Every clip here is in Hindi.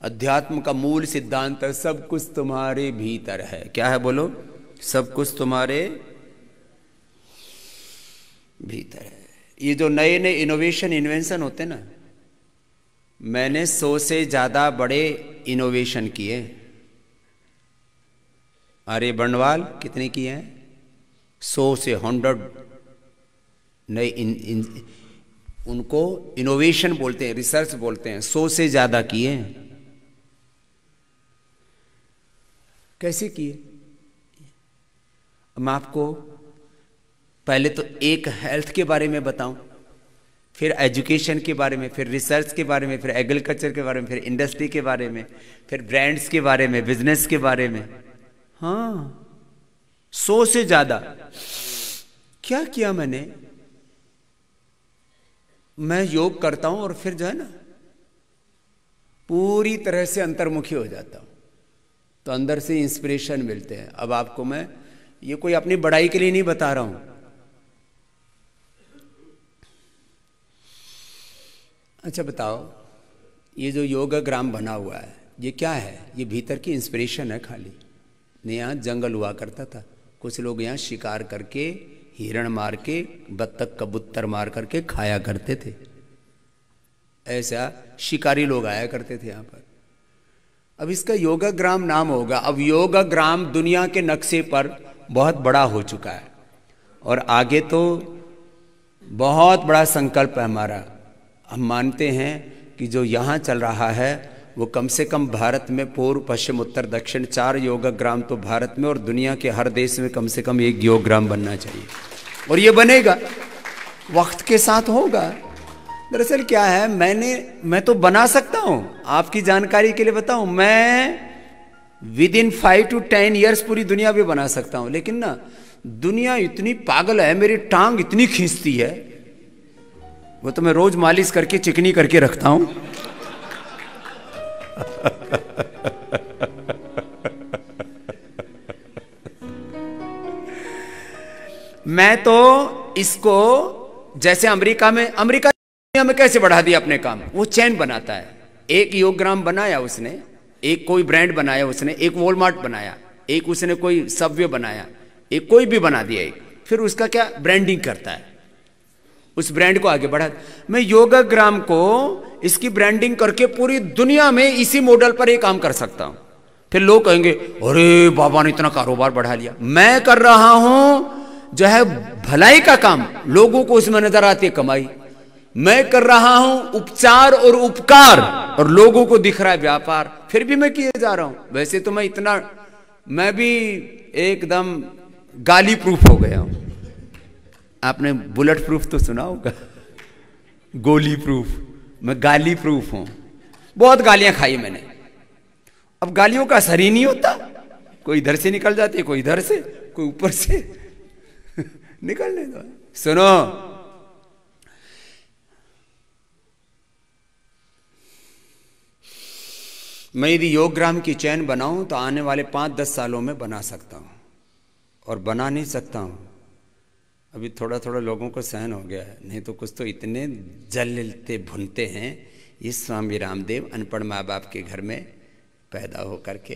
अध्यात्म का मूल सिद्धांत है, सब कुछ तुम्हारे भीतर है। क्या है बोलो? सब कुछ तुम्हारे भीतर है। ये जो नए नए इनोवेशन इन्वेंशन होते ना, मैंने 100 से ज्यादा बड़े इनोवेशन किए। अरे बंडवाल कितने किए हैं? 100 से 100 नए उनको इनोवेशन बोलते हैं, रिसर्च बोलते हैं। 100 से ज्यादा किए। कैसे किए? मैं आपको पहले तो एक हेल्थ के बारे में बताऊं, फिर एजुकेशन के बारे में, फिर रिसर्च के बारे में, फिर एग्रीकल्चर के बारे में, फिर इंडस्ट्री के बारे में, फिर ब्रांड्स के बारे में, बिजनेस के बारे में। हाँ, 100 से ज्यादा। क्या किया मैंने? मैं योग करता हूं और फिर जो है ना पूरी तरह से अंतर्मुखी हो जाता हूं, तो अंदर से इंस्पिरेशन मिलते हैं। अब आपको मैं ये कोई अपनी बड़ाई के लिए नहीं बता रहा हूं। अच्छा बताओ, ये जो योगाग्राम बना हुआ है ये क्या है? ये भीतर की इंस्पिरेशन है खाली। नहीं, यहाँ जंगल हुआ करता था, कुछ लोग यहाँ शिकार करके, हिरण मार के, बत्तख कबूतर मार करके खाया करते थे। ऐसा शिकारी लोग आया करते थे यहाँ पर। अब इसका योगाग्राम नाम होगा। अब योगाग्राम दुनिया के नक्शे पर बहुत बड़ा हो चुका है और आगे तो बहुत बड़ा संकल्प है हमारा। हम मानते हैं कि जो यहाँ चल रहा है वो कम से कम भारत में पूर्व पश्चिम उत्तर दक्षिण 4 योगाग्राम तो भारत में और दुनिया के हर देश में कम से कम 1 योगग्राम बनना चाहिए। और ये बनेगा, वक्त के साथ होगा। दरअसल क्या है, मैं तो बना सकता हूं। आपकी जानकारी के लिए बताऊं, मैं विद इन 5 to 10 years पूरी दुनिया भी बना सकता हूं। लेकिन ना दुनिया इतनी पागल है, मेरी टांग इतनी खींचती है, वो तो मैं रोज मालिश करके चिकनी करके रखता हूं। मैं तो इसको जैसे अमेरिका दुनिया में कैसे बढ़ा दिया अपने काम, वो चैन बनाता है। एक योगग्राम बनाया उसने, एक कोई ब्रांड बनाया उसने, एक वॉलमार्ट बनाया, एक उसने कोई सबवे बनाया, एक कोई भी बना दिया, एक फिर उसका क्या ब्रांडिंग करता है, उस ब्रांड को आगे बढ़ा। मैं योगाग्राम को इसकी ब्रांडिंग करके पूरी दुनिया में इसी मॉडल पर एक काम कर सकता हूं। फिर लोग कहेंगे अरे बाबा ने इतना कारोबार बढ़ा लिया। मैं कर रहा हूं जो है भलाई का काम, लोगों को उसमें नजर आती है कमाई। मैं कर रहा हूं उपचार और उपकार और लोगों को दिख रहा है व्यापार, फिर भी मैं किए जा रहा हूं। वैसे तो मैं भी एकदम गाली प्रूफ हो गया हूं। आपने बुलेट प्रूफ तो सुना होगा, गोली प्रूफ। मैं गाली प्रूफ हूं। बहुत गालियां खाई मैंने। अब गालियों का असर ही नहीं होता, कोई इधर से निकल जाती है, कोई इधर से, कोई ऊपर से निकलने दो। सुनो, मैं यदि योगग्राम की चैन बनाऊं तो आने वाले 5-10 सालों में बना सकता हूं, और बना नहीं सकता हूं अभी थोड़ा थोड़ा लोगों को सहन हो गया है, नहीं तो कुछ तो इतने जलते भुनते हैं। ये स्वामी रामदेव अनपढ़ माँ बाप के घर में पैदा होकर के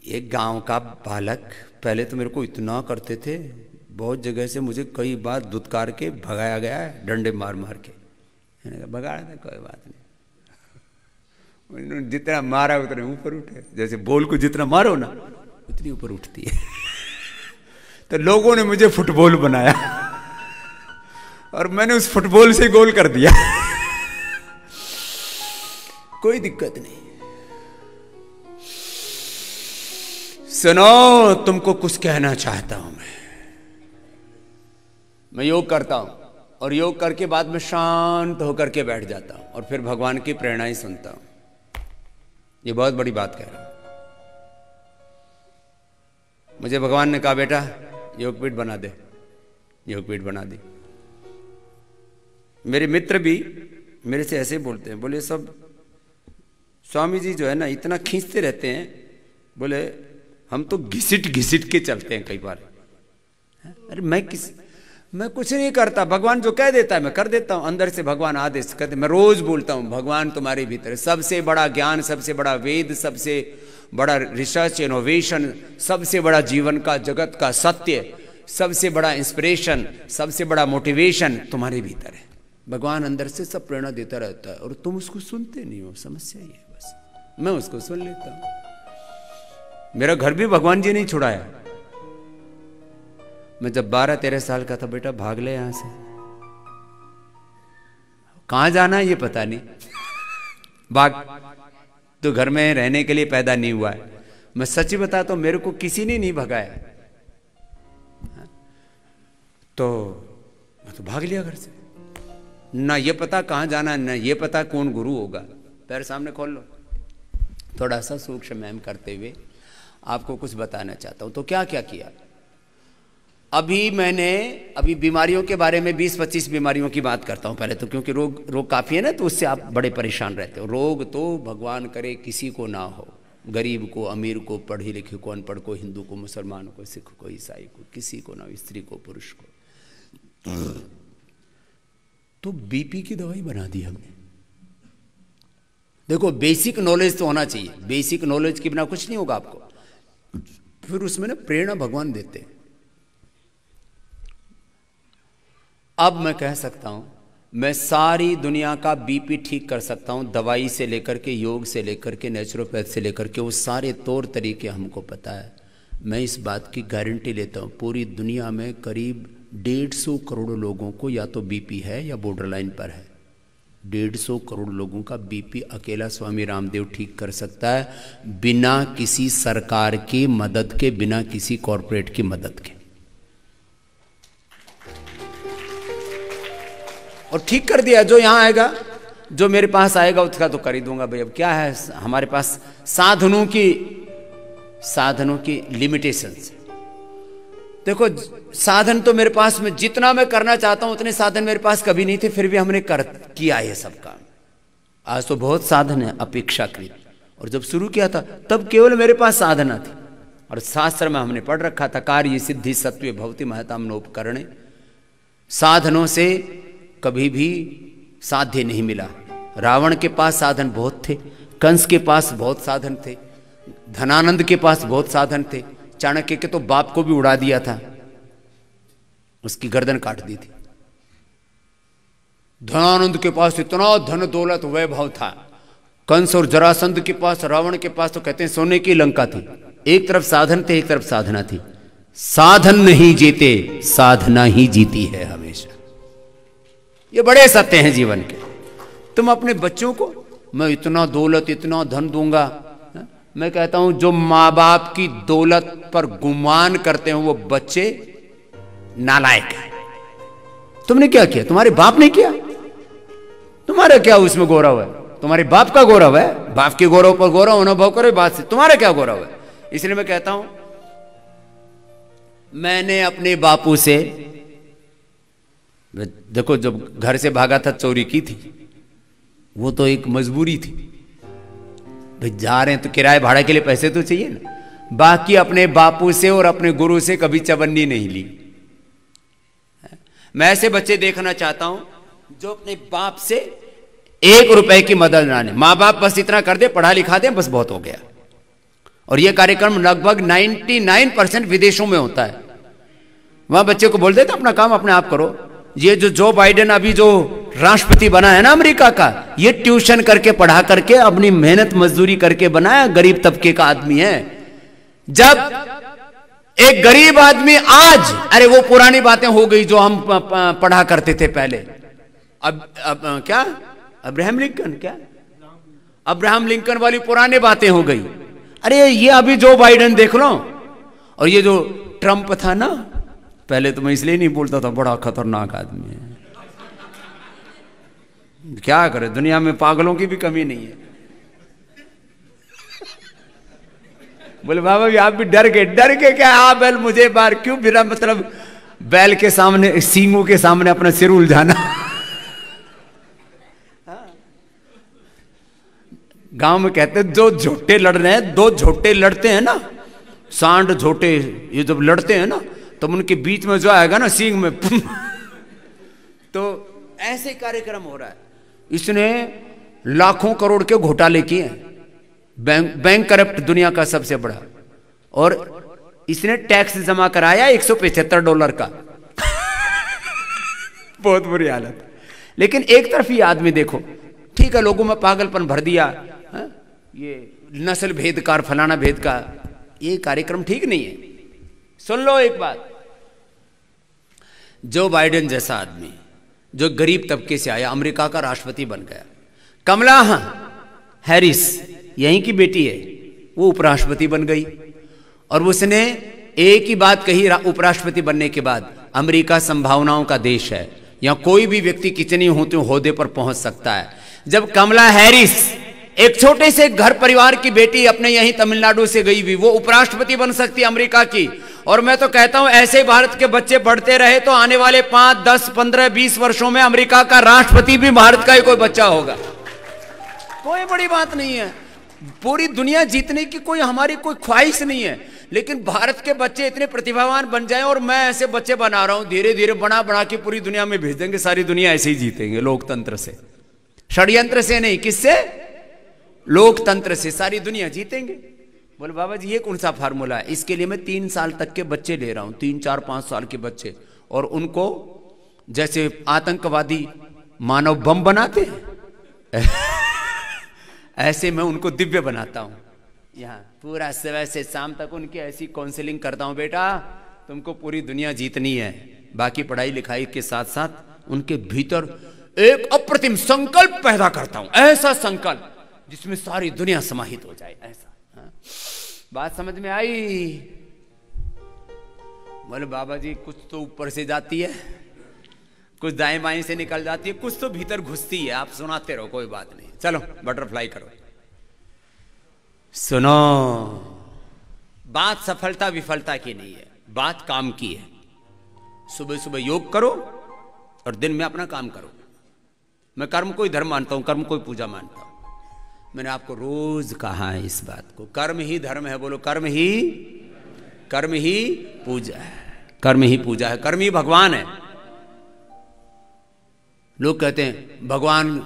एक गांव का बालक, पहले तो मेरे को इतना करते थे, बहुत जगह से मुझे कई बार दुत्कार के भगाया गया है, डंडे मार मार के। मैंने कहा भगाया था, कोई बात नहीं। उन्होंने जितना मारा उतने ऊपर उठे, जैसे बॉल को जितना मारो ना उतनी ऊपर उठती है। तो लोगों ने मुझे फुटबॉल बनाया और मैंने उस फुटबॉल से गोल कर दिया। कोई दिक्कत नहीं। सुनो, तुमको कुछ कहना चाहता हूं। मैं योग करता हूं और योग करके बाद में शांत होकर के बैठ जाता हूं और फिर भगवान की प्रेरणाएं सुनता हूं। ये बहुत बड़ी बात कह रहा हूं। मुझे भगवान ने कहा बेटा योगपीठ बना दे, योगपीठ बना दी। मेरे मित्र भी मेरे से ऐसे बोलते हैं, बोले सब स्वामी जी जो है ना इतना खींचते रहते हैं, बोले हम तो घिसिट घिसिट के चलते हैं कई बार। अरे मैं कुछ नहीं करता, भगवान जो कह देता है मैं कर देता हूं। अंदर से भगवान आदेश करते, मैं रोज बोलता हूं भगवान तुम्हारे भीतर है। सबसे बड़ा ज्ञान, सबसे बड़ा वेद, सबसे बड़ा रिसर्च इनोवेशन, सबसे बड़ा जीवन का जगत का सत्य, सबसे बड़ा इंस्पिरेशन, सबसे बड़ा मोटिवेशन तुम्हारे भीतर है। भगवान अंदर से सब प्रेरणा देता रहता है और तुम उसको सुनते नहीं हो। समस्या ये है बस। मैं उसको सुन लेता हूं। मेरा घर भी भगवान जी ने छुड़ाया। मैं जब 12-13 साल का था, बेटा भाग ले यहां से, कहां जाना है ये पता नहीं, भाग, तो घर में रहने के लिए पैदा नहीं हुआ है। मैं सच बताता हूं, मेरे को किसी ने नहीं भगाया, तो मैं तो भाग लिया घर से। ना ये पता कहां जाना, ना ये पता कौन गुरु होगा। पैर सामने खोल लो। थोड़ा सा सूक्ष्म मैम करते हुए आपको कुछ बताना चाहता हूं। तो क्या क्या किया अभी बीमारियों के बारे में 20-25 बीमारियों की बात करता हूं पहले तो, क्योंकि रोग काफी है ना, तो उससे आप बड़े परेशान रहते हो। रोग तो भगवान करे किसी को ना हो, गरीब को, अमीर को, पढ़े लिखे को, अनपढ़ को, हिंदू को, मुसलमान को, सिख को, ईसाई को, किसी को ना हो, स्त्री को, पुरुष को। तो बीपी की दवाई बना दी हमने। देखो बेसिक नॉलेज तो होना चाहिए, बेसिक नॉलेज के बिना कुछ नहीं होगा आपको। फिर उसमें ना प्रेरणा भगवान देते हैं। अब मैं कह सकता हूं मैं सारी दुनिया का बीपी ठीक कर सकता हूं, दवाई से लेकर के, योग से लेकर के, नेचुरोपैथ से लेकर के, वो सारे तौर तरीके हमको पता है। मैं इस बात की गारंटी लेता हूं, पूरी दुनिया में करीब 150 करोड़ लोगों को या तो बीपी है या बॉर्डर लाइन पर है। 150 करोड़ लोगों का बीपी अकेला स्वामी रामदेव ठीक कर सकता है, बिना किसी सरकार की मदद के, बिना किसी कॉरपोरेट की मदद के। और ठीक कर दिया। जो यहां आएगा, जो मेरे पास आएगा उसका तो कर ही दूंगा भाई। अब क्या है हमारे पास साधनों की लिमिटेशंस। देखो साधन तो मेरे पास में जितना मैं करना चाहता हूं उतने साधन मेरे पास कभी नहीं थे, फिर भी हमने किया ये सब काम। आज तो बहुत साधन है अपेक्षाकृत, और जब शुरू किया था तब केवल मेरे पास साधना थी। और शास्त्र में हमने पढ़ रखा था, कार्य सिद्धि सत्व भवति महताम नोपकरणे। साधनों से कभी भी साध्य नहीं मिला। रावण के पास साधन बहुत थे, कंस के पास बहुत साधन थे, धनानंद के पास बहुत साधन थे, चाणक्य के तो बाप को भी उड़ा दिया था, उसकी गर्दन काट दी थी। धनानंद के पास इतना धन दौलत वैभव था, कंस और जरासंध के पास, रावण के पास तो कहते हैं सोने की लंका थी। एक तरफ साधन थे, एक तरफ साधना थी। साधन नहीं जीते, साधना ही जीती है हमेशा। ये बड़े सत्य हैं जीवन के। तुम अपने बच्चों को मैं इतना दौलत, इतना धन दूंगा, मैं कहता हूं जो मां बाप की दौलत पर गुमान करते हैं वो बच्चे नालायक हैं। तुमने क्या किया? तुम्हारे बाप ने किया। तुम्हारा क्या उसमें गौरव है? तुम्हारे बाप का गौरव है। बाप के गौरव पर गौरव अनुभव करो बात से, तुम्हारा क्या गौरव है? इसलिए मैं कहता हूं मैंने अपने बापू से, देखो जब घर से भागा था चोरी की थी, वो तो एक मजबूरी थी भाई, जा रहे हैं तो किराए भाड़े के लिए पैसे तो चाहिए ना। बाकी अपने बापू से और अपने गुरु से कभी चवन्नी नहीं ली। मैं ऐसे बच्चे देखना चाहता हूं जो अपने बाप से 1 रुपए की मदद ना ले। मां बाप बस इतना कर दे, पढ़ा लिखा दे, बस बहुत हो गया। और यह कार्यक्रम लगभग 99% विदेशों में होता है। वहां बच्चे को बोल देते अपना काम अपने आप करो। ये जो बाइडेन अभी जो राष्ट्रपति बना है ना अमेरिका का, ये ट्यूशन करके, पढ़ा करके, अपनी मेहनत मजदूरी करके बनाया, गरीब तबके का आदमी है। जब एक गरीब आदमी आज, अरे वो पुरानी बातें हो गई जो हम पढ़ा करते थे पहले। अब क्या अब्राहम लिंकन, क्या अब्राहम लिंकन वाली पुरानी बातें हो गई। अरे ये अभी जो बाइडेन देख लो, और ये जो ट्रंप था ना, पहले तो मैं इसलिए नहीं बोलता था, बड़ा खतरनाक आदमी है। क्या करे, दुनिया में पागलों की भी कमी नहीं है। बोले बाबा भी आप भी डर के क्या? आप बैल मुझे बार क्यों बिना मतलब बैल के सामने, सींगों के सामने अपना सिर उलझाना। गांव में कहते हैं जो झोटे लड़ रहे हैं, 2 झोटे लड़ते हैं ना, सांड झोटे, ये जब लड़ते हैं ना तुम उनके बीच में जो आएगा ना सींग में तो ऐसे कार्यक्रम हो रहा है। इसने लाखों करोड़ के घोटाले किए हैं, बैंक करप्ट दुनिया का सबसे बड़ा, और इसने टैक्स जमा कराया $175 का बहुत बुरी हालत। लेकिन एक तरफ ये आदमी देखो, ठीक है, लोगों में पागलपन भर दिया, ये नस्ल भेद का, फलाना भेद का, ये कार्यक्रम ठीक नहीं है। सुन लो एक बात, जो बाइडेन जैसा आदमी जो गरीब तबके से आया, अमेरिका का राष्ट्रपति बन गया, कमला हैरिस यहीं की बेटी है, वो उपराष्ट्रपति बन गई, और उसने एक ही बात कही उपराष्ट्रपति बनने के बाद, अमेरिका संभावनाओं का देश है, यहां कोई भी व्यक्ति कितनी ओहदे पर पहुंच सकता है। जब कमला हैरिस एक छोटे से घर परिवार की बेटी अपने यहीं तमिलनाडु से गई हुई, वो उपराष्ट्रपति बन सकती है अमेरिका की। और मैं तो कहता हूं ऐसे भारत के बच्चे बढ़ते रहे तो आने वाले 5, 10, 15, 20 वर्षों में अमेरिका का राष्ट्रपति भी भारत का ही कोई बच्चा होगा। कोई बड़ी बात नहीं है, पूरी दुनिया जीतने की कोई हमारी कोई ख्वाहिश नहीं है, लेकिन भारत के बच्चे इतने प्रतिभावान बन जाएं, और मैं ऐसे बच्चे बना रहा हूं, धीरे धीरे बना बना के पूरी दुनिया में भेज देंगे, सारी दुनिया ऐसे ही जीतेंगे, लोकतंत्र से, षड्यंत्र से नहीं, किससे? लोकतंत्र से सारी दुनिया जीतेंगे। बोले बाबा जी ये कौन सा फार्मूला है? इसके लिए मैं 3 साल तक के बच्चे ले रहा हूं, 3, 4, 5 साल के बच्चे, और उनको जैसे आतंकवादी मानव बम बनाते हैं ऐसे मैं उनको दिव्य बनाता हूं। यहाँ पूरा सुबह से शाम तक उनकी ऐसी काउंसलिंग करता हूं, बेटा तुमको पूरी दुनिया जीतनी है, बाकी पढ़ाई लिखाई के साथ साथ उनके भीतर एक अप्रतिम संकल्प पैदा करता हूं, ऐसा संकल्प जिसमें सारी दुनिया समाहित हो जाए, ऐसा। हाँ? बात समझ में आई? बोले बाबा जी कुछ तो ऊपर से जाती है, कुछ दाएं बाएं से निकल जाती है, कुछ तो भीतर घुसती है, आप सुनाते रहो, कोई बात नहीं, चलो बटरफ्लाई करो। सुनो, बात सफलता विफलता की नहीं है, बात काम की है। सुबह सुबह योग करो और दिन में अपना काम करो। मैं कर्म कोई धर्म मानता हूं, कर्म कोई पूजा मानता हूं। मैंने आपको रोज कहा है इस बात को, कर्म ही धर्म है। बोलो कर्म ही पूजा है, कर्म ही पूजा है, कर्म ही भगवान है। लोग कहते हैं भगवान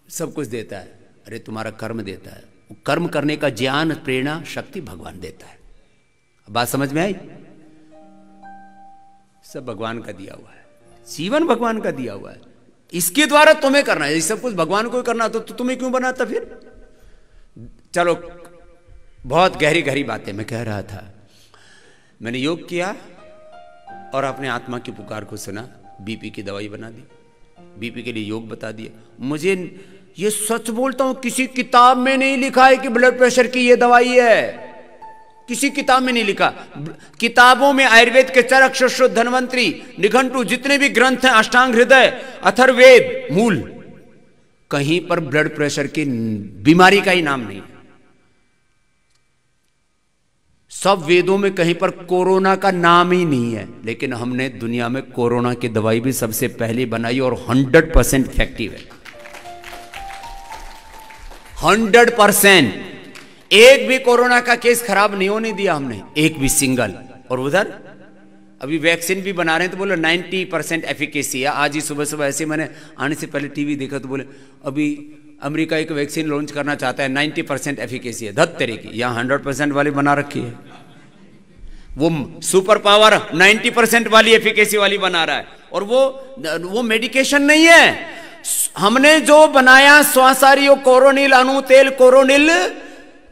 सब कुछ देता है, अरे तुम्हारा कर्म देता है, कर्म करने का ज्ञान प्रेरणा शक्ति भगवान देता है। बात समझ में आई? सब भगवान का दिया हुआ है, जीवन भगवान का दिया हुआ है, इसके द्वारा तुम्हें करना है। ये सब कुछ भगवान को ही करना तो तुम्हें क्यों बनाता फिर? चलो बहुत गहरी गहरी बातें मैं कह रहा था। मैंने योग किया और अपने आत्मा की पुकार को सुना, बीपी की दवाई बना दी, बीपी के लिए योग बता दिया। मुझे ये सच बोलता हूं, किसी किताब में नहीं लिखा है कि ब्लड प्रेशर की ये दवाई है, किसी किताब में नहीं लिखा। किताबों में आयुर्वेद के चरक, सुश्रुत, धन्वंतरी, निघंटु, जितने भी ग्रंथ हैं, अष्टांग हृदय, अथर्ववेद, मूल, कहीं पर ब्लड प्रेशर की बीमारी का ही नाम नहीं। सब वेदों में कहीं पर कोरोना का नाम ही नहीं है, लेकिन हमने दुनिया में कोरोना की दवाई भी सबसे पहले बनाई और 100% इफेक्टिव है, 100%। एक भी कोरोना का केस खराब नहीं होने दिया हमने, एक भी सिंगल। और उधर अभी वैक्सीन भी बना रहे हैं तो बोले 90% एफिकेसी है। आज ही सुबह सुबह ऐसे मैंने आने से पहले टीवी देखा तो बोले अभी अमेरिका एक वैक्सीन लॉन्च करना चाहता है, 90% एफिकेसी है। धत तेरे की, यहाँ 100% वाली बना रखी है, वो सुपर पावर 90% वाली एफिकेसी वाली बना रहा है। और वो मेडिकेशन नहीं है, हमने जो बनाया श्वासारियो कोरोनिल अणु तेल कोरोनिल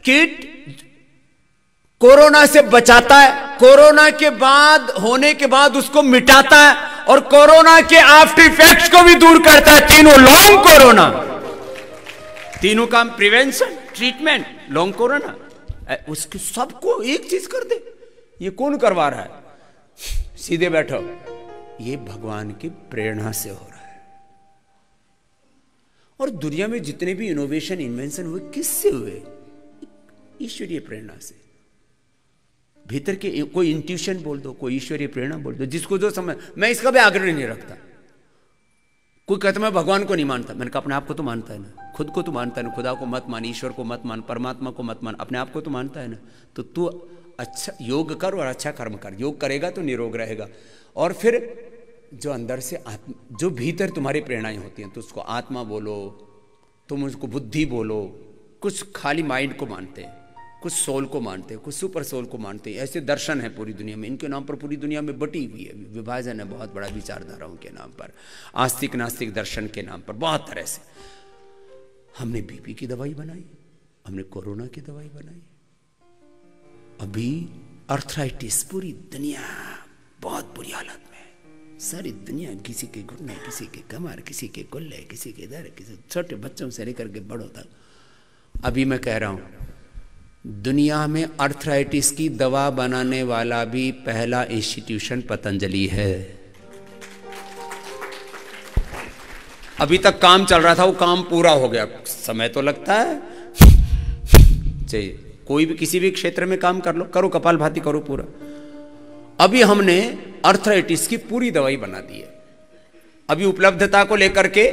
किट कोरोना से बचाता है, कोरोना के बाद होने के बाद उसको मिटाता है, और कोरोना के आफ्टर इफेक्ट्स को भी दूर करता है। तीनों लॉन्ग कोरोना, तीनों काम प्रिवेंशन, ट्रीटमेंट, लॉन्ग कोरोना, उसके सबको एक चीज कर दे। ये कौन करवा रहा है? सीधे बैठो, ये भगवान की प्रेरणा से हो रहा है। और दुनिया में जितने भी इनोवेशन, इन्वेंशन हुए किससे हुए? ईश्वरीय प्रेरणा से। भीतर के कोई इंट्यूशन बोल दो, कोई ईश्वरीय प्रेरणा बोल दो, जिसको जो समझ। मैं इसका भी आग्रह नहीं रखता। कोई कहता मैं भगवान को नहीं मानता, मैंने कहा अपने आप को तो मानता है ना, खुद को तो मानता है ना, खुदा को मत मान, ईश्वर को मत मान, परमात्मा को मत मान, अपने आप को तो मानता है ना। तो तू अच्छा योग कर और अच्छा कर्म कर, योग करेगा तो निरोग रहेगा। और फिर जो अंदर से जो भीतर तुम्हारी प्रेरणाएं होती हैं, तो उसको आत्मा बोलो, तुम उसको बुद्धि बोलो। कुछ खाली माइंड को मानते हैं, कुछ सोल को मानते हैं, कुछ सुपर सोल को मानते हैं। ऐसे दर्शन है पूरी दुनिया में, इनके नाम पर पूरी दुनिया में बटी हुई है, विभाजन है बहुत बड़ा विचारधाराओं के नाम पर, आस्तिक नास्तिक दर्शन के नाम पर, बहुत तरह से। हमने बीपी की दवाई बनाई, हमने कोरोना की दवाई बनाई, अभी अर्थराइटिस, पूरी दुनिया बहुत बुरी हालत में, सारी दुनिया, किसी के घुटने, किसी के कमर, किसी के कुल्ले, किसी के दर, किसी छोटे बच्चों से लेकर के बड़ों तक। अभी मैं कह रहा हूं दुनिया में अर्थराइटिस की दवा बनाने वाला भी पहला इंस्टीट्यूशन पतंजलि है। अभी तक काम चल रहा था, वो काम पूरा हो गया, समय तो लगता है चाहिए। कोई भी किसी भी क्षेत्र में काम कर लो, करो कपालभाति करो पूरा। अभी हमने अर्थराइटिस की पूरी दवाई बना दी है। अभी उपलब्धता को लेकर के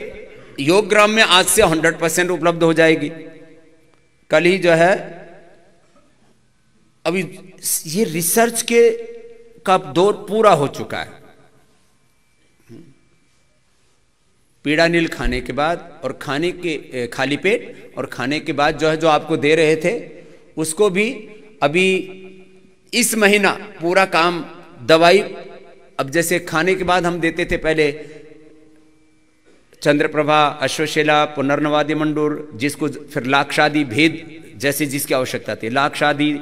योगग्राम में आज से 100% उपलब्ध हो जाएगी। कल ही जो है, अभी ये रिसर्च के का दौर पूरा हो चुका है। पीड़ा नील खाने के बाद और खाने के खाली पेट और खाने के बाद जो है, जो आपको दे रहे थे उसको भी अभी इस महीना पूरा काम दवाई। अब जैसे खाने के बाद हम देते थे पहले चंद्रप्रभा, अश्वशिला, पुनर्नवादी मंडूर, जिसको फिर लाक्षादि भेद जैसे जिसकी आवश्यकता थी, लाक्षादि,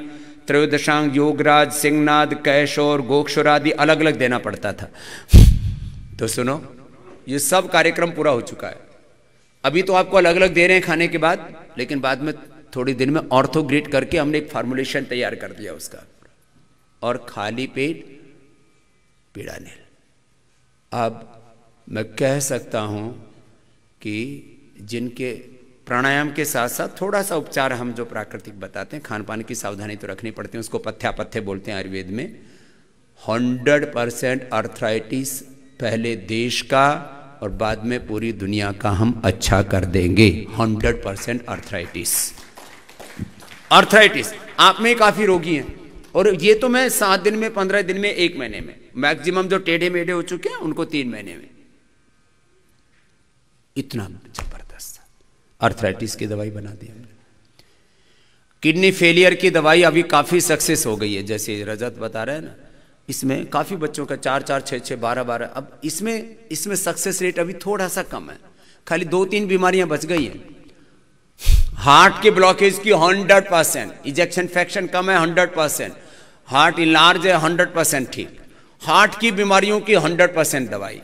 त्रयोदशांग, योगराज, सिंहनाद, कैशोर, गोक्षुर आदि अलग अलग देना पड़ता था। तो सुनो, ये सब कार्यक्रम पूरा हो चुका है। अभी तो आपको अलग अलग दे रहे हैं खाने के बाद, लेकिन बाद में थोड़ी दिन में ऑर्थोग्रिड करके हमने एक फार्मुलेशन तैयार कर दिया उसका। और खाली पेट पीड़ा नील। अब मैं कह सकता हूं कि जिनके प्राणायाम के साथ साथ थोड़ा सा उपचार हम जो प्राकृतिक बताते हैं, खान पान की सावधानी तो रखनी पड़ती है, उसको पथ्यापथ्य बोलते हैं आयुर्वेद में। 100% अर्थराइटिस पहले देश का और बाद में पूरी दुनिया का हम अच्छा कर देंगे। 100% अर्थराइटिस। अर्थराइटिस आप में काफी रोगी हैं, और ये तो मैं 7 दिन में, 15 दिन में, 1 महीने में, मैक्सिमम जो टेढ़े मेढ़े हो चुके हैं उनको 3 महीने में। इतना जबरदस्त अर्थराइटिस की दवाई बना दी हमने। किडनी फेलियर की दवाई अभी काफी सक्सेस हो गई है, जैसे रजत बता रहे हैं ना, इसमें काफी बच्चों का 4-4, 6-6, 12-12। अब इसमें सक्सेस रेट अभी थोड़ा सा कम है, खाली 2-3 बीमारियां बच गई हैं। हार्ट के ब्लॉकेज की 100%, इजेक्शन फ्रैक्शन कम है 100%, हार्ट इलार्ज है 100% ठीक, हार्ट की बीमारियों की 100% दवाई,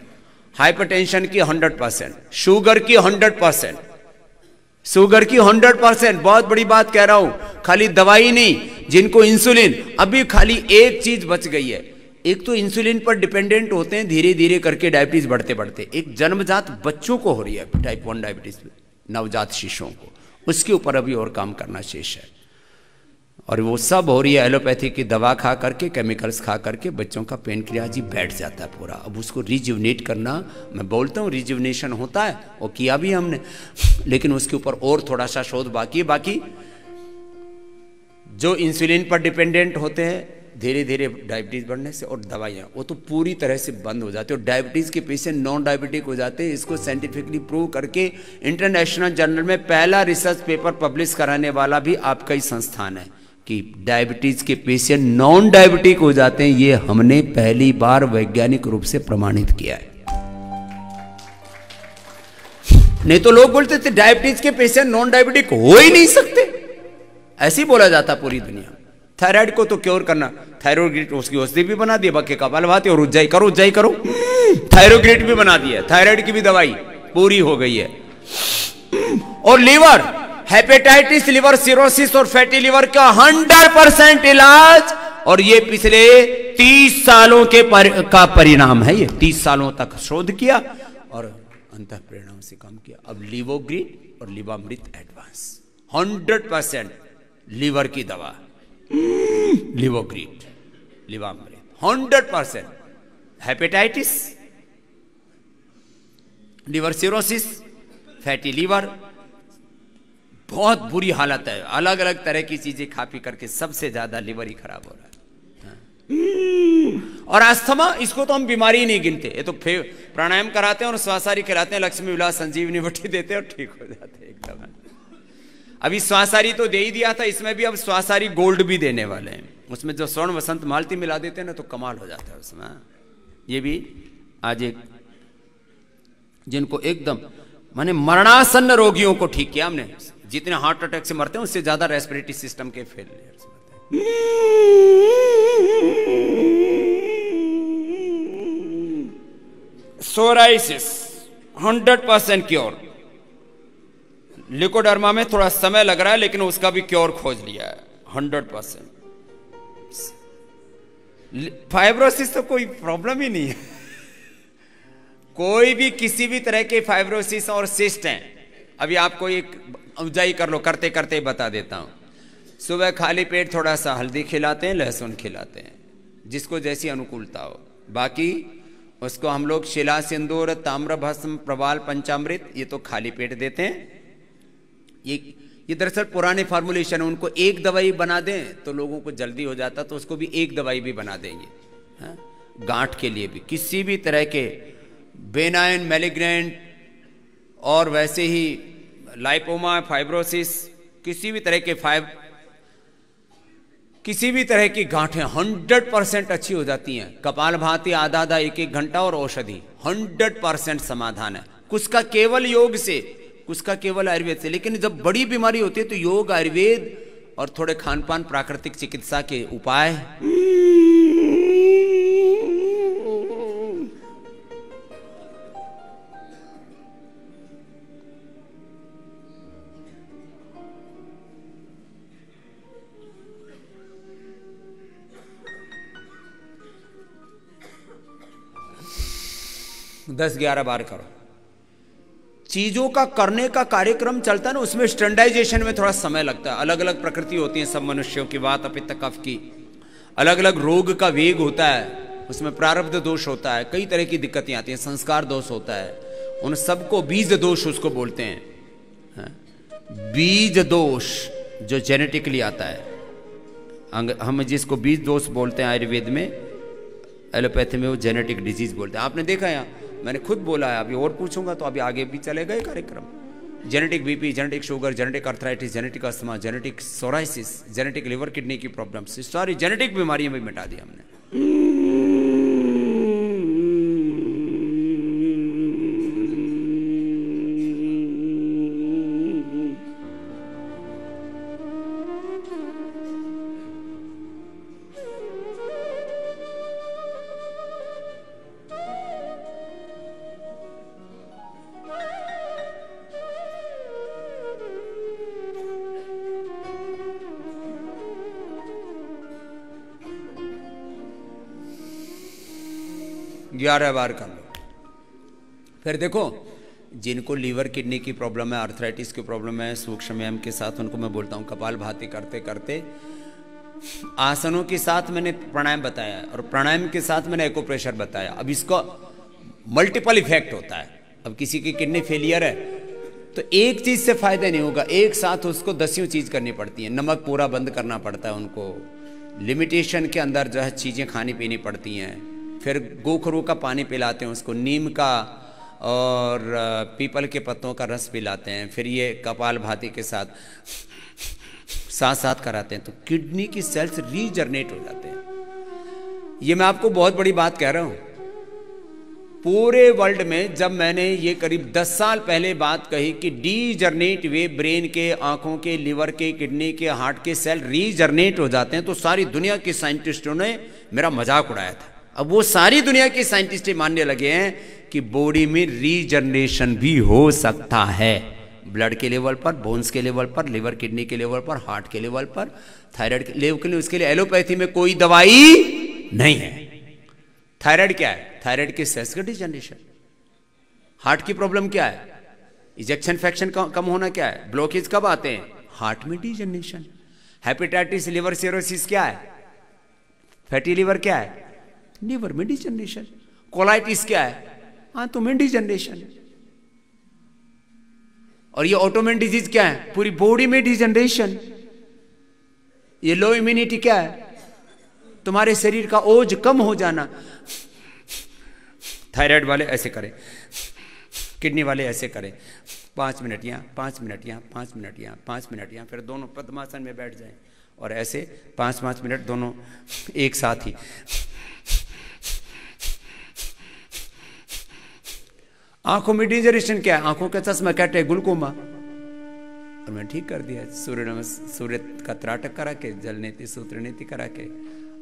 हाइपरटेंशन की 100%, शुगर की 100%, शुगर की 100%। बहुत बड़ी बात कह रहा हूं, खाली दवाई नहीं, जिनको इंसुलिन, अभी खाली एक चीज बच गई है। एक तो इंसुलिन पर डिपेंडेंट होते हैं, धीरे धीरे करके डायबिटीज बढ़ते बढ़ते, एक जन्मजात बच्चों को हो रही है टाइप 1 डायबिटीज, नवजात शिशुओं को, उसके ऊपर अभी और काम करना शेष है। और वो सब हो रही है एलोपैथी की दवा खा करके, केमिकल्स खा करके बच्चों का पेनक्रियाज ही बैठ जाता है पूरा। अब उसको रिजुवनेट करना, मैं बोलता हूँ रिजुवनेशन होता है, वो किया भी हमने, लेकिन उसके ऊपर और थोड़ा सा शोध बाकी है। बाकी जो इंसुलिन पर डिपेंडेंट होते हैं, धीरे धीरे डायबिटीज बढ़ने से, और दवाइयाँ वो तो पूरी तरह से बंद हो जाती है, और डायबिटीज के पेशेंट नॉन डायबिटिक हो जाते हैं। इसको साइंटिफिकली प्रूव करके इंटरनेशनल जर्नल में पहला रिसर्च पेपर पब्लिश कराने वाला भी आपका ही संस्थान है, कि डायबिटीज के पेशेंट नॉन डायबिटिक हो जाते हैं। ये हमने पहली बार वैज्ञानिक रूप से प्रमाणित किया है। नहीं तो लोग बोलते थे डायबिटीज के पेशेंट नॉन डायबिटिक हो ही नहीं सकते, ऐसे ही बोला जाता पूरी दुनिया। थायराइड को तो क्योर करना, थायरोग्रिड उसकी औषधि भी बना दी, बाकी कपालभाति और उज्जाई करो, उज्जाई करो, थायरोग्रिड भी बना दिया, थायराइड की भी दवाई पूरी हो गई है। और लीवर, हेपेटाइटिस, लिवर सिरोसिस और फैटी लिवर का 100% इलाज, और ये पिछले 30 सालों का परिणाम है। ये 30 सालों तक शोध किया और अंतः परिणाम से काम किया। अब लिवोग्रिड और लिवामृत एडवांस, 100% लीवर की दवा, Livogrit, Livamrit 100%। Hepatitis, liver cirrhosis, fatty liver, बहुत बुरी हालत है। अलग अलग तरह की चीजें खा पी करके सबसे ज्यादा लिवर ही खराब हो रहा है। और अस्थमा, इसको तो हम बीमारी ही नहीं गिनते, ये तो प्राणायाम कराते हैं और श्वासारी खिलाते हैं, लक्ष्मी विलास संजीवनी बट्टी देते हैं और ठीक हो जाते हैं एकदम। अभी श्वासारी तो दे ही दिया था, इसमें भी अब श्वासारी गोल्ड भी देने वाले हैं। उसमें जो स्वर्ण वसंत मालती मिला देते हैं ना तो कमाल हो जाता है उसमें। ये भी आज एक जिनको एकदम माने मरणासन्न रोगियों को ठीक किया हमने। जितने हार्ट अटैक से मरते हैं उससे ज्यादा रेस्पिरेटरी सिस्टम के फेलियर मरते हैं। Psoriasis 100% cure. लिकोडर्मा में थोड़ा समय लग रहा है लेकिन उसका भी क्योर खोज लिया है 100%। फाइब्रोसिस तो कोई प्रॉब्लम ही नहीं है। कोई भी किसी भी तरह के फाइब्रोसिस और सिस्ट हैं, अभी आपको एक उजाई कर लो, करते करते बता देता हूं। सुबह खाली पेट थोड़ा सा हल्दी खिलाते हैं, लहसुन खिलाते हैं, जिसको जैसी अनुकूलता हो। बाकी उसको हम लोग शिला सिंदूर, ताम्र भस्म, प्रवाल, पंचामृत, ये तो खाली पेट देते हैं। ये दरअसल पुराने फार्मूलेशन है, उनको एक दवाई बना दें तो लोगों को जल्दी हो जाता, तो उसको भी एक दवाई भी बना देंगे। हाँ? गांठ के लिए भी, किसी भी तरह के बेनाइन, मैलिग्नेंट और वैसे ही लाइपोमा, फाइब्रोसिस, किसी भी तरह की गांठें 100% अच्छी हो जाती हैं। कपालभाति आधा आधा एक एक घंटा और औषधि 100% समाधान है। कुछ का केवल योग से, कुछ का केवल आयुर्वेद से। लेकिन जब बड़ी बीमारी होती है तो योग, आयुर्वेद और थोड़े खान पान, प्राकृतिक चिकित्सा के उपाय। 10-11 बार करो। चीजों का करने का कार्यक्रम चलता है ना, उसमें स्टैंडर्डाइजेशन में थोड़ा समय लगता है। अलग अलग प्रकृति होती है सब मनुष्यों की, वात, पित्त, कफ की। अलग अलग रोग का वेग होता है, उसमें प्रारब्ध दोष होता है, कई तरह की दिक्कतें आती हैं, संस्कार दोष होता है। उन सबको बीज दोष उसको बोलते हैं। बीज दोष जो जेनेटिकली आता है, हम जिसको बीज दोष बोलते हैं आयुर्वेद में, एलोपैथी में वो जेनेटिक डिजीज बोलते हैं। आपने देखा यहाँ, मैंने खुद बोला है, अभी और पूछूंगा तो अभी आगे भी चलेगा ये कार्यक्रम। Genetic BP, genetic sugar, genetic arthritis, genetic asthma, genetic psoriasis, genetic liver kidney की प्रॉब्लम्स, सारी जेनेटिक बीमारियां भी मिटा दी हमने। ग्यारह बार कर लो। फिर देखो, जिनको लीवर किडनी की प्रॉब्लम है, अर्थराइटिस की प्रॉब्लम है, सूक्ष्म व्यायाम के साथ उनको मैं बोलता हूँ कपालभाति करते करते, आसनों के साथ मैंने प्राणायाम बताया और प्राणायाम के साथ मैंने एक्यूप्रेशर बताया। अब इसका मल्टीपल इफेक्ट होता है। अब किसी की किडनी फेलियर है तो एक चीज से फायदा नहीं होगा, एक साथ उसको 10 चीज करनी पड़ती है। नमक पूरा बंद करना पड़ता है उनको, लिमिटेशन के अंदर जो है चीजें खानी पीनी पड़ती हैं। फिर गोखरू का पानी पिलाते हैं उसको, नीम का और पीपल के पत्तों का रस पिलाते हैं। फिर ये कपालभाति के साथ साथ कराते हैं तो किडनी की सेल्स रीजनरेट हो जाते हैं। ये मैं आपको बहुत बड़ी बात कह रहा हूं। पूरे वर्ल्ड में जब मैंने ये करीब 10 साल पहले बात कही कि डीजनरेट वे ब्रेन के, आंखों के, लिवर के, किडनी के, हार्ट के सेल रीजनरेट हो जाते हैं, तो सारी दुनिया के साइंटिस्टों ने मेरा मजाक उड़ाया था। अब वो सारी दुनिया के साइंटिस्ट मानने लगे हैं कि बॉडी में रीजनरेशन भी हो सकता है, ब्लड के लेवल पर, बोन्स के लेवल पर, लिवर किडनी के लेवल पर, हार्ट के लेवल पर, थायराइड के लेवल के लिए। उसके लिए एलोपैथी में कोई दवाई नहीं है। थायराइड क्या है? थायराइड के सेल्स का डिजनरेशन। हार्ट की प्रॉब्लम क्या है? इजेक्शन फ्रैक्शन कम होना क्या है? ब्लॉकेज कब आते हैं? हार्ट में डिजनरेशन। हेपेटाइटिस, लिवर सिरोसिस क्या है? फैटी लिवर क्या है? लिवर में डिजनरेशन। कोलाइटिस क्या है? आंतों में डिजनरेशन। और ये ऑटोइम्यून डिजीज क्या है? पूरी बॉडी में डिजनरेशन। ये लो इम्यूनिटी क्या है? तुम्हारे शरीर का ओज कम हो जाना। थायराइड वाले ऐसे करें, किडनी वाले ऐसे करें, 5 मिनट यहाँ, 5 मिनट यहाँ, 5 मिनट यहाँ, 5 मिनट यहाँ, फिर दोनों पद्मासन में बैठ जाएं और ऐसे 5-5 मिनट दोनों एक साथ ही। आंखों में डिजनरेशन क्या है? आंखों का चश्मा कहते हैं ग्लूकोमा, और मैं ठीक कर दिया। सूर्य का त्राटक करा के, जल नीति सूत्र नीति करा के,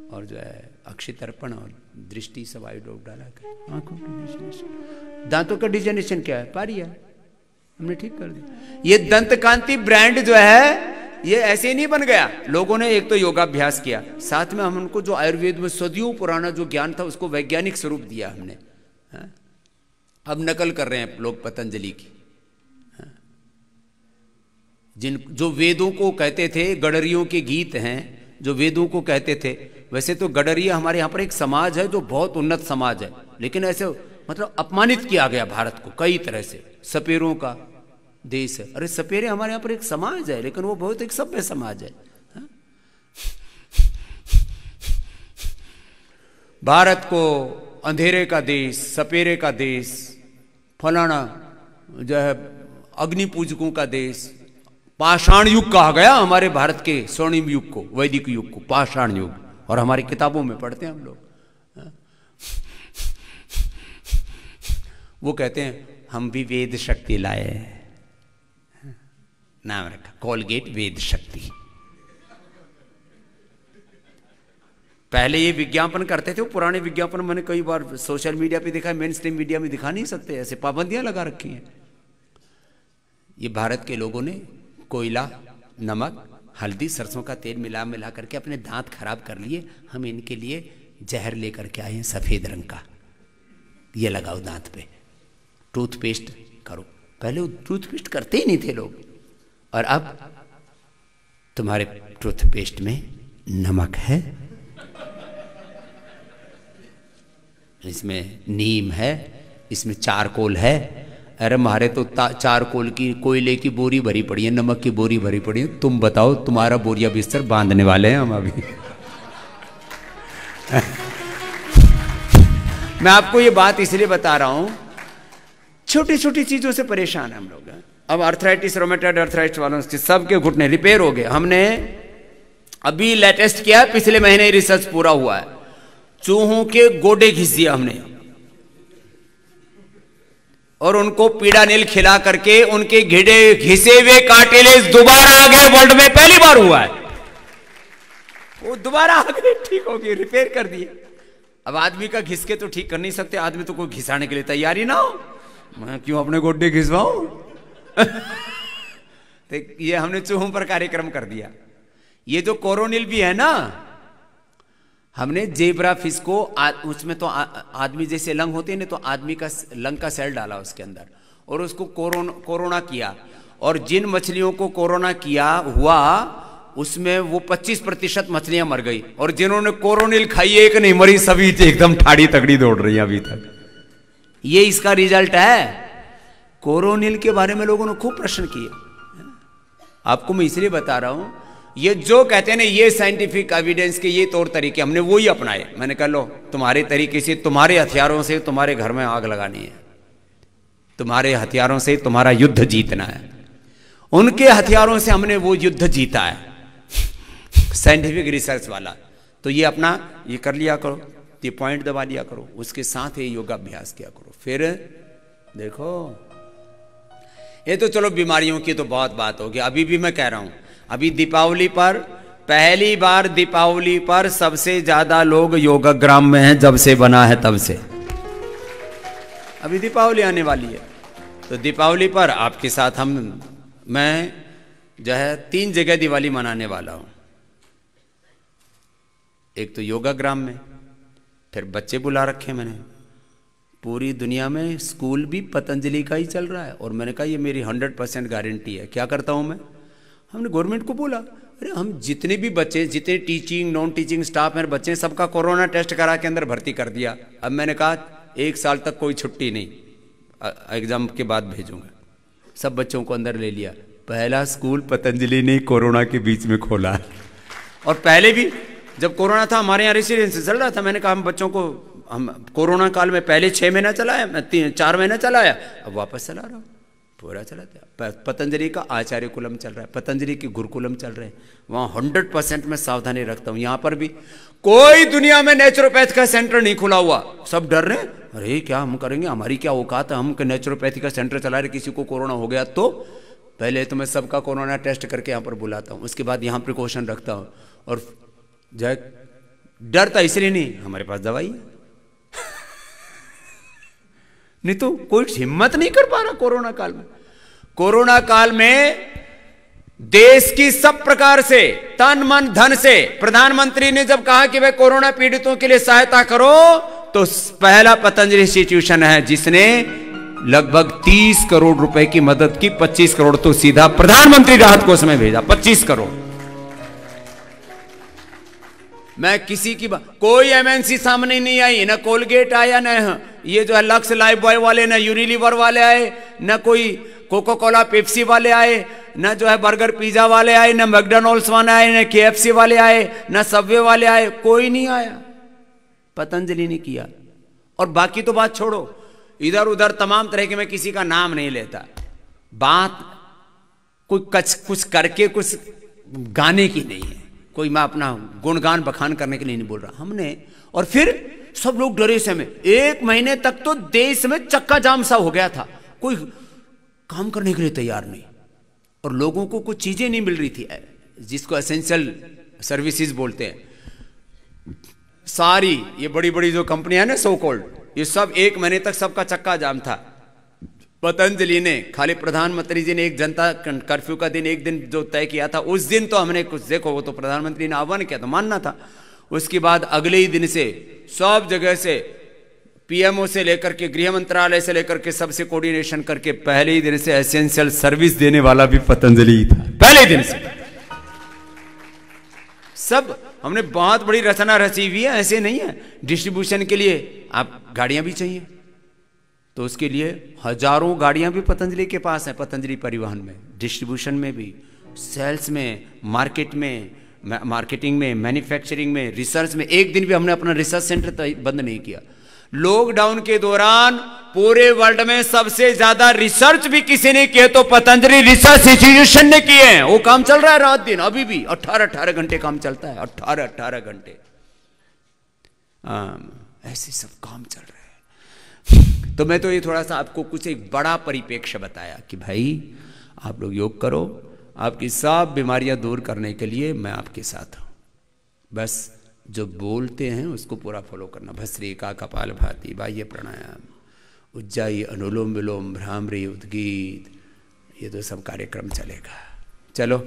और जो है अक्षी तर्पण और दृष्टि सब आयोडोप डाला के आंखों का डिजनरेशन। दांतों का डिजनरेशन क्या है? पारिया, हमने ठीक कर दिया। ये दंत कांति ब्रांड जो है ये ऐसे नहीं बन गया। लोगों ने एक तो योगाभ्यास किया, साथ में हम उनको जो आयुर्वेद में सदियों पुराना जो ज्ञान था उसको वैज्ञानिक स्वरूप दिया हमने। अब नकल कर रहे हैं लोग पतंजलि की। जिन जो वेदों को कहते थे, गडरियों के गीत हैं जो वेदों को कहते थे, वैसे तो गडरिया हमारे यहाँ पर एक समाज है जो बहुत उन्नत समाज है, लेकिन ऐसे मतलब अपमानित किया गया भारत को कई तरह से। सपेरों का देश है, अरे सपेरे हमारे यहाँ पर एक समाज है, लेकिन वो बहुत एक सभ्य समाज है। भारत को अंधेरे का देश, सपेरे का देश, फलाना जो है अग्नि पूजकों का देश, पाषाण युग कहा गया हमारे भारत के स्वर्णिम युग को, वैदिक युग को पाषाण युग, और हमारी किताबों में पढ़ते हैं हम लोग। वो कहते हैं हम भी वेद शक्ति लाए, नाम रखा कोलगेट वेद शक्ति। पहले ये विज्ञापन करते थे, वो पुराने विज्ञापन मैंने कई बार सोशल मीडिया पे देखा है, मेन स्ट्रीम मीडिया में दिखा नहीं सकते, ऐसे पाबंदियां लगा रखी हैं। ये भारत के लोगों ने कोयला, नमक, हल्दी, सरसों का तेल मिला मिला करके अपने दांत खराब कर लिए। हम इनके लिए जहर लेकर के आए हैं सफेद रंग का, ये लगाओ दांत पे, टूथपेस्ट करो। पहले वो टूथपेस्ट करते ही नहीं थे लोग, और अब तुम्हारे टूथपेस्ट में नमक है, इसमें नीम है, इसमें चारकोल है। अरे हमारे तो चारकोल की, कोयले की बोरी भरी पड़ी है, नमक की बोरी भरी पड़ी है। तुम बताओ, तुम्हारा बोरिया बिस्तर बांधने वाले हैं हम अभी। मैं आपको ये बात इसलिए बता रहा हूं, छोटी छोटी चीजों से परेशान हम लोग। अब अर्थराइटिस, रोमेटॉइड अर्थराइटिस वालों से सबके घुटने रिपेयर हो गए। हमने अभी लेटेस्ट किया, पिछले महीने रिसर्च पूरा हुआ है, चूहों के गोडे घिस दिया हमने और उनको पीड़ानिल खिला करके उनके घिसे हुए कार्टिलेज दोबारा आ गए। वर्ल्ड में पहली बार हुआ है, वो दोबारा आ गए, ठीक हो गए, रिपेयर कर दिए। अब आदमी का घिस के तो ठीक कर नहीं सकते, आदमी तो कोई घिसाने के लिए तैयार ही ना हो, मैं क्यों अपने गोड्डे घिसवाऊं। तो ये हमने चूहों पर कार्यक्रम कर दिया। ये जो कोरोनिल भी है ना, हमने जेब्रा फिश को उसमें तो आदमी जैसे लंग होते हैं ना, तो आदमी का लंग का सेल डाला उसके अंदर और उसको कोरोना किया। और जिन मछलियों को कोरोना किया हुआ उसमें वो 25% मछलियां मर गई, और जिन्होंने कोरोनिल खाई एक नहीं मरी, सभी एकदम ठाड़ी तगड़ी दौड़ रही है अभी तक। ये इसका रिजल्ट है। कोरोनिल के बारे में लोगों ने खूब प्रश्न किए, आपको मैं इसलिए बता रहा हूं। ये जो कहते हैं ना, ये साइंटिफिक एविडेंस के ये तौर तरीके हमने वो ही अपनाए। मैंने कहा लो, तुम्हारे तरीके से, तुम्हारे हथियारों से तुम्हारे घर में आग लगानी है, तुम्हारे हथियारों से तुम्हारा युद्ध जीतना है। उनके हथियारों से हमने वो युद्ध जीता है, साइंटिफिक रिसर्च वाला। तो ये अपना ये कर लिया करो, ये पॉइंट दबा लिया करो, उसके साथ ये योगाभ्यास किया करो। फिर देखो, ये तो चलो बीमारियों की तो बहुत बात होगी। अभी भी मैं कह रहा हूं, अभी दीपावली पर, पहली बार दीपावली पर सबसे ज्यादा लोग योगाग्राम में हैं, जब से बना है तब से। अभी दीपावली आने वाली है, तो दीपावली पर आपके साथ मैं जो है 3 जगह दिवाली मनाने वाला हूं। एक तो योगाग्राम में, फिर बच्चे बुला रखे मैंने। पूरी दुनिया में स्कूल भी पतंजलि का ही चल रहा है, और मैंने कहा ये मेरी 100% गारंटी है। क्या करता हूं मैं, हमने गवर्नमेंट को बोला, अरे हम जितने भी बच्चे, जितने टीचिंग नॉन टीचिंग स्टाफ में बच्चे, सबका कोरोना टेस्ट करा के अंदर भर्ती कर दिया। अब मैंने कहा 1 साल तक कोई छुट्टी नहीं, एग्जाम के बाद भेजूंगा। सब बच्चों को अंदर ले लिया। पहला स्कूल पतंजलि ने कोरोना के बीच में खोला, और पहले भी जब कोरोना था हमारे यहाँ रेसिडेंस चल रहा था, मैंने कहा हम बच्चों को, हम कोरोना काल में पहले 6 महीना चलाया, मैं 4 महीना चलाया, अब वापस चला रहा हूँ, पूरा चलाता। पतंजलि का आचार्य कुलम चल रहा है, पतंजलि की गुरुकुलम चल रहे हैं, वहाँ 100% मैं सावधानी रखता हूँ। यहाँ पर भी कोई दुनिया में नेचुरोपैथ का सेंटर नहीं खुला हुआ, सब डर रहे हैं, अरे क्या हम करेंगे, हमारी क्या औकात है, हम नेचुरोपैथी का सेंटर चला रहे, किसी को कोरोना हो गया तो पहले तो मैं सबका कोरोना टेस्ट करके यहाँ पर बुलाता हूँ, उसके बाद यहाँ प्रिकॉशन रखता हूँ। और जय डरता इसलिए नहीं, हमारे पास दवाई है नहीं तो कोई हिम्मत नहीं कर पा रहा। कोरोना काल में, कोरोना काल में देश की सब प्रकार से तन मन धन से प्रधानमंत्री ने जब कहा कि भाई कोरोना पीड़ितों के लिए सहायता करो, तो पहला पतंजलि इंस्टीट्यूशन है जिसने लगभग 30 करोड़ रुपए की मदद की। 25 करोड़ तो सीधा प्रधानमंत्री राहत कोष में भेजा, 25 करोड़। मैं किसी की कोई एमएनसी सामने नहीं आई, ना कोलगेट आया, ना ये जो है लक्स लाइफ बॉय वाले, ना यूनिलीवर वाले आए, ना कोई कोको कोला पेप्सी वाले आए, ना जो है बर्गर पिज्जा वाले आए, ना मैकडॉनल्ड्स वाले आए, ना केएफसी वाले आए, ना सबवे वाले आए, कोई नहीं आया। पतंजलि ने किया। और बाकी तो बात छोड़ो, इधर उधर तमाम तरह के, मैं किसी का नाम नहीं लेता, बात कोई कुछ करके कुछ गाने की नहीं है, कोई मैं अपना गुणगान बखान करने के लिए नहीं बोल रहा हमने। और फिर सब लोग डरे से में, 1 महीने तक तो देश में चक्का जाम सा हो गया था, कोई काम करने के लिए तैयार नहीं, और लोगों को कुछ चीजें नहीं मिल रही थी, जिसको एसेंशियल सर्विसेज बोलते हैं। सारी ये बड़ी बड़ी जो कंपनियां हैं ना, सो कॉल्ड, ये सब 1 महीने तक सबका चक्का जाम था। पतंजलि ने, खाली प्रधानमंत्री जी ने एक जनता कर्फ्यू का दिन, एक दिन जो तय किया था, उस दिन तो हमने कुछ देखो, वो तो प्रधानमंत्री ने आह्वान किया तो मानना था। उसके बाद अगले ही दिन से सब जगह से, पीएमओ से लेकर के गृह मंत्रालय से लेकर के सबसे कोऑर्डिनेशन करके पहले ही दिन से एसेंशियल सर्विस देने वाला भी पतंजलि ही था, पहले दिन से। सब हमने बहुत बड़ी रचना रची हुई है, ऐसे नहीं है। डिस्ट्रीब्यूशन के लिए आप गाड़ियां भी चाहिए, तो उसके लिए हजारों गाड़ियां भी पतंजलि के पास है, पतंजलि परिवहन में, डिस्ट्रीब्यूशन में भी, सेल्स में, मार्केट में, मार्केटिंग में, मैन्युफैक्चरिंग में, रिसर्च में। एक दिन भी हमने अपना रिसर्च सेंटर बंद नहीं किया। लॉकडाउन के दौरान पूरे वर्ल्ड में सबसे ज्यादा रिसर्च भी किसी ने किए तो पतंजलि रिसर्च इंस्टीट्यूशन ने किए हैं। वो काम चल रहा है रात दिन, अभी भी 18-18 घंटे काम चलता है, 18-18 घंटे। ऐसे सब काम चल रहा है। तो मैं तो ये थोड़ा सा आपको कुछ एक बड़ा परिप्रेक्ष्य बताया कि भाई आप लोग योग करो, आपकी सब बीमारियां दूर करने के लिए मैं आपके साथ हूं। बस जो बोलते हैं उसको पूरा फॉलो करना। भस्त्रिका, कपालभाति, बाह्य प्राणायाम, उज्जाई, अनुलोम विलोम, भ्रामरी, उद्गीत, ये तो सब कार्यक्रम चलेगा। चलो,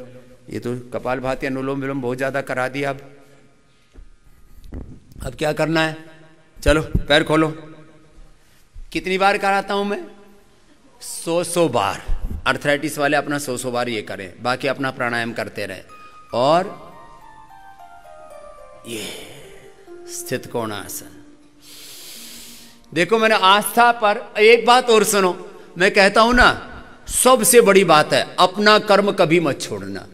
ये तो कपालभाति, अनुलोम विलोम बहुत ज़्यादा करा दिया। अब क्या करना है? चलो पैर खोलो। कितनी बार कराता हूं मैं? 100 बार। अर्थराइटिस वाले अपना 100 बार ये करें, बाकी अपना प्राणायाम करते रहें। और ये स्थित कोणासन। देखो, मैंने आस्था पर एक बात और सुनो, मैं कहता हूं ना, सबसे बड़ी बात है अपना कर्म कभी मत छोड़ना।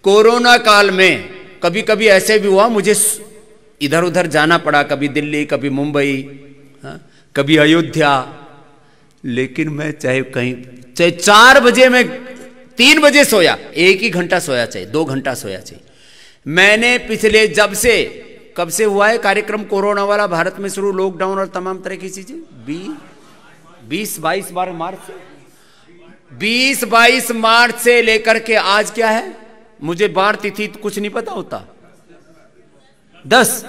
कोरोना काल में कभी कभी ऐसे भी हुआ, मुझे इधर उधर जाना पड़ा, कभी दिल्ली, कभी मुंबई, कभी अयोध्या, लेकिन मैं चाहे 4 बजे में 3 बजे सोया, 1 ही घंटा सोया चाहिए, 2 घंटा सोया चाहिए। मैंने पिछले कब से हुआ है कार्यक्रम कोरोना वाला भारत में शुरू, लॉकडाउन और तमाम तरह की चीजें, 20-22 मार्च से, 20-22 मार्च से लेकर के आज क्या है, मुझे बार तिथि कुछ नहीं पता होता, 10।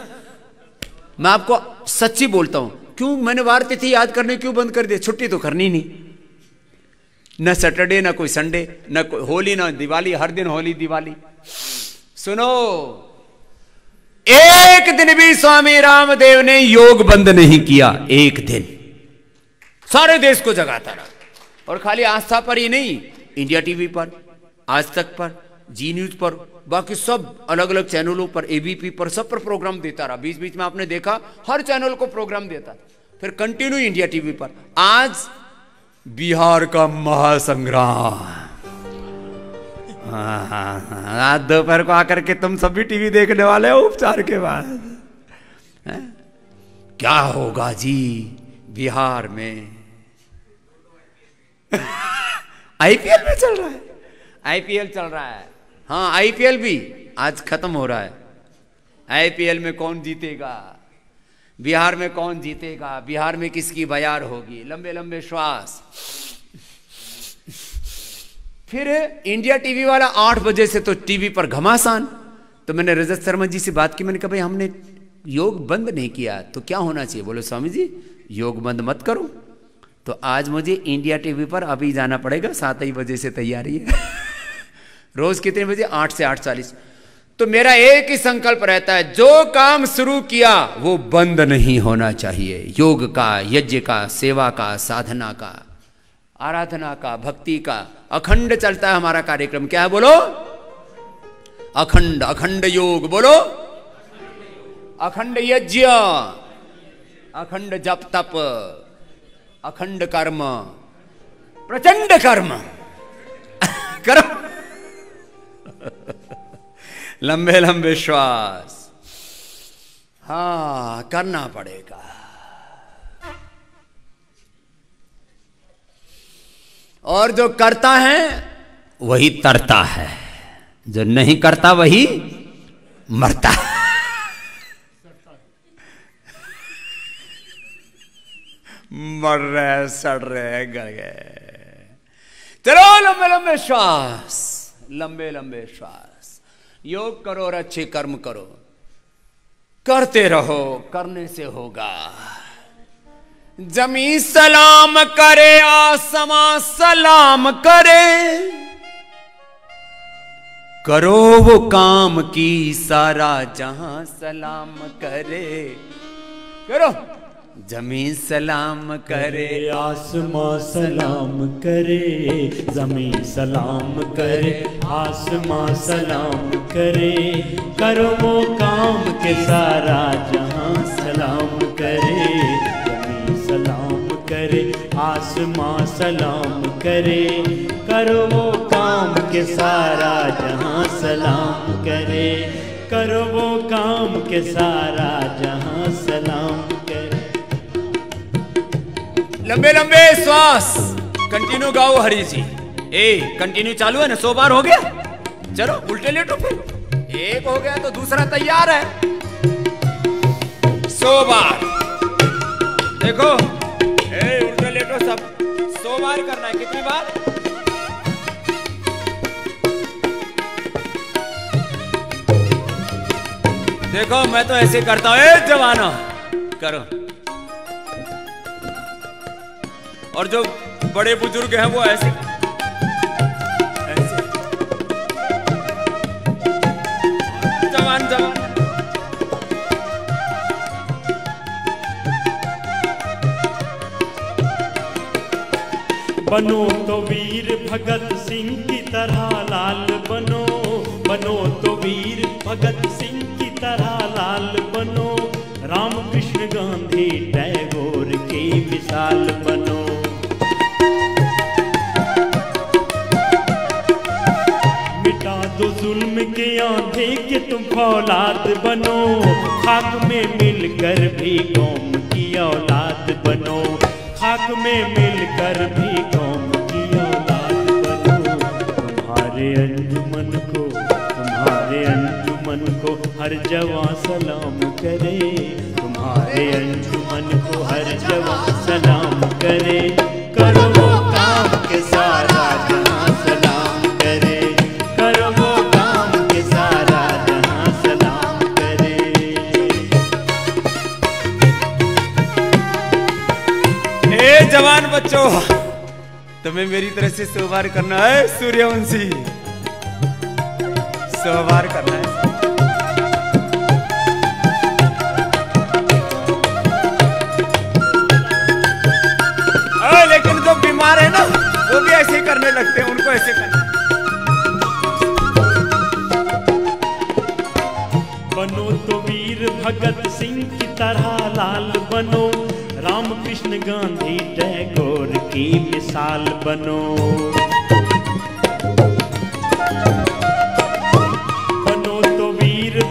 मैं आपको सच्ची बोलता हूं, क्यों मैंने वार तिथि याद करने क्यों बंद कर दिया? छुट्टी तो करनी नहीं, न सैटरडे, न कोई संडे, न कोई होली, न दिवाली, हर दिन होली दिवाली। सुनो, एक दिन भी स्वामी रामदेव ने योग बंद नहीं किया, एक दिन सारे देश को जगाता रहा। और खाली आस्था पर ही नहीं, इंडिया टीवी पर, आज तक पर, जी न्यूज पर, बाकी सब अलग अलग चैनलों पर, एबीपी पर, सब पर प्रोग्राम देता रहा। बीच बीच में आपने देखा हर चैनल को प्रोग्राम देता, फिर कंटिन्यू इंडिया टीवी पर। आज बिहार का महासंग्राम, हाँ हाँ हाँ, आज दोपहर को आकर के तुम सब भी टीवी देखने वाले हो उपचार के बाद। क्या होगा जी बिहार में? आईपीएल में चल रहा है, आईपीएल चल रहा है। हाँ आईपीएल भी आज खत्म हो रहा है। आईपीएल में कौन जीतेगा, बिहार में कौन जीतेगा, बिहार में किसकी बयार होगी? लंबे लंबे श्वास। फिर इंडिया टीवी वाला 8 बजे से तो टीवी पर घमासान। तो मैंने रजत शर्मा जी से बात की, मैंने कहा भाई हमने योग बंद नहीं किया तो क्या होना चाहिए? बोले स्वामी जी योग बंद मत करो। तो आज मुझे इंडिया टीवी पर अभी जाना पड़ेगा, 7 ही बजे से तैयारी है। रोज कितने बजे? 8 से 8:40। तो मेरा एक ही संकल्प रहता है, जो काम शुरू किया वो बंद नहीं होना चाहिए। योग का, यज्ञ का, सेवा का, साधना का, आराधना का, भक्ति का अखंड चलता है हमारा कार्यक्रम। क्या है बोलो? अखंड। अखंड योग बोलो, अखंड यज्ञ, अखंड जप तप, अखंड कर्म, प्रचंड कर्म करो। लंबे लंबे श्वास। हाँ करना पड़ेगा। और जो करता है वही तरता है, जो नहीं करता वही मरता है। मर रहे, सड़ रहे, गड़ गए। चलो लंबे लंबे श्वास, लंबे लंबे श्वास। योग करो और अच्छे कर्म करो, करते रहो, करने से होगा। जमी सलाम करे, आसमां सलाम करे, करो वो काम की सारा जहां सलाम करे। करो। जमीन सलाम करे, आसमां सलाम करे, जमीन सलाम करे, आसमां सलाम करे, करो वो काम के सारा जहां सलाम करे। जमीन सलाम करे, आसमां सलाम करे, करो वो काम के सारा जहां सलाम करे, करो वो काम के सारा जहां सलाम करे। लंबे लंबे श्वास कंटिन्यू गाओ हरी जी। कंटिन्यू चालू है ना? 100 बार हो गया। चलो उल्टे लेटो, फिर एक हो गया तो दूसरा तैयार है। 100 बार देखो, उल्टे लेटो सब। 100 बार करना है। कितनी बार? देखो मैं तो ऐसे करता हूं। जवाना करो। और जो बड़े बुजुर्ग हैं वो ऐसे ऐसे। जवान जवान। बनो तो वीर भगत सिंह की तरह लाल बनो, बनो तो वीर भगत सिंह की तरह लाल बनो, रामकृष्ण गांधी टैगोर की मिसाल बनो। दो जुल्म के आंधे के तुम फौलाद बनो, खाक में मिलकर भी कौम की औलाद बनो, खाक में मिलकर भी कौम की औलाद बनो। तुम्हारे अंजुमन को हर जवां सलाम करे, तुम्हारे अंजुमन को हर जवां सलाम करे, करो वो काम के सारा जहां सलाम करे, करो वो काम के सारा जहां सलाम करे। हे जवान बच्चों, तुम्हें मेरी तरह से 100 बार करना है। सूर्यवंशी 100 बार करना है। लेकिन जो बीमार है ना वो भी ऐसे करने लगते हैं, उनको ऐसे करना। बनो तो वीर भगत सिंह की तरह लाल बनो, रामकृष्ण गांधी टैगोर की मिसाल बनो।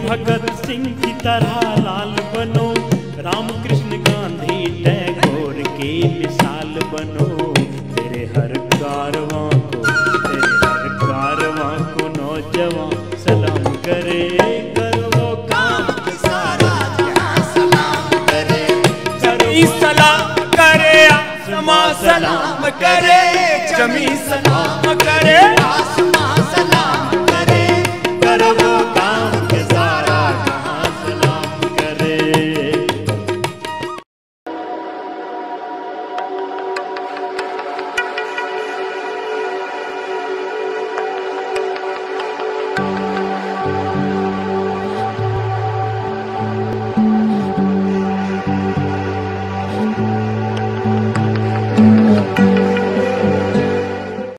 भगत सिंह की तरह लाल बनो, रामकृष्ण गांधी टैगोर की मिसाल बनो। तेरे हर कारवां को नौजवान सलाम करे, करो वो काम के सारा जहां सलाम करे। जमी सलाम करे, आसमां सलाम करे, जमी सलाम करे, आसमां सलाम करे, करो